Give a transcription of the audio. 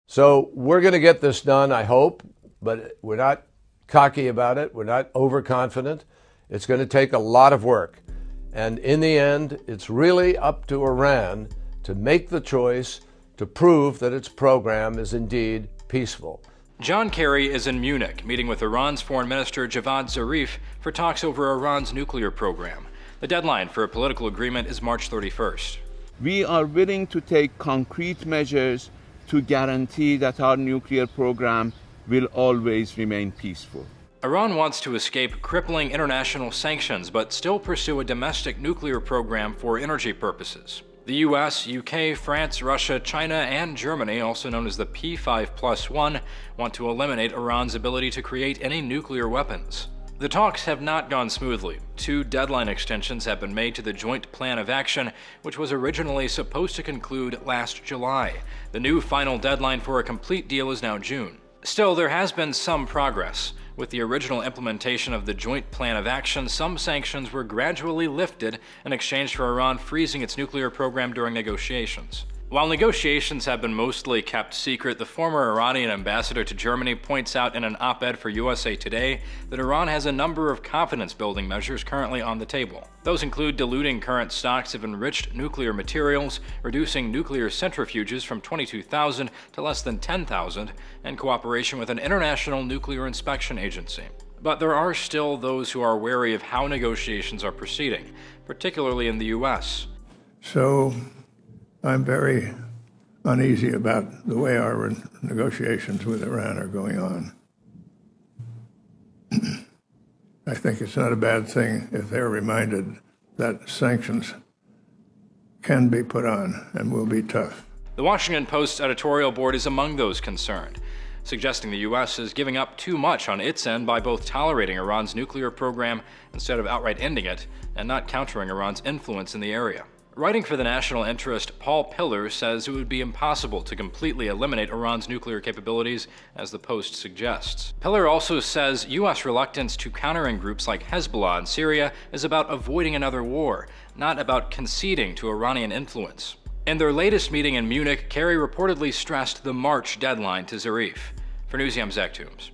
So we're going to get this done, I hope, but we're not cocky about it. We're not overconfident. It's going to take a lot of work. And in the end, it's really up to Iran to make the choice to prove that its program is indeed peaceful. John Kerry is in Munich, meeting with Iran's Foreign Minister Javad Zarif for talks over Iran's nuclear program. The deadline for a political agreement is March 31st. We are willing to take concrete measures to guarantee that our nuclear program will always remain peaceful. Iran wants to escape crippling international sanctions, but still pursue a domestic nuclear program for energy purposes. The US, UK, France, Russia, China, and Germany, also known as the P5+1, want to eliminate Iran's ability to create any nuclear weapons. The talks have not gone smoothly. 2 deadline extensions have been made to the Joint Plan of Action, which was originally supposed to conclude last July. The new final deadline for a complete deal is now June. Still, there has been some progress. With the original implementation of the Joint Plan of Action, some sanctions were gradually lifted in exchange for Iran freezing its nuclear program during negotiations. While negotiations have been mostly kept secret, the former Iranian ambassador to Germany points out in an op-ed for USA Today that Iran has a number of confidence-building measures currently on the table. Those include diluting current stocks of enriched nuclear materials, reducing nuclear centrifuges from 22,000 to less than 10,000, and cooperation with an international nuclear inspection agency. But there are still those who are wary of how negotiations are proceeding, particularly in the US. So I'm very uneasy about the way our negotiations with Iran are going on. I think it's not a bad thing if they're reminded that sanctions can be put on and will be tough. The Washington Post's editorial board is among those concerned, suggesting the U.S. is giving up too much on its end by both tolerating Iran's nuclear program instead of outright ending it, and not countering Iran's influence in the area. Writing for the National Interest, Paul Pillar says it would be impossible to completely eliminate Iran's nuclear capabilities, as the Post suggests. Pillar also says U.S. reluctance to countering groups like Hezbollah in Syria is about avoiding another war, not about conceding to Iranian influence. In their latest meeting in Munich, Kerry reportedly stressed the March deadline to Zarif. For Newsy, I'm Zach Toombs.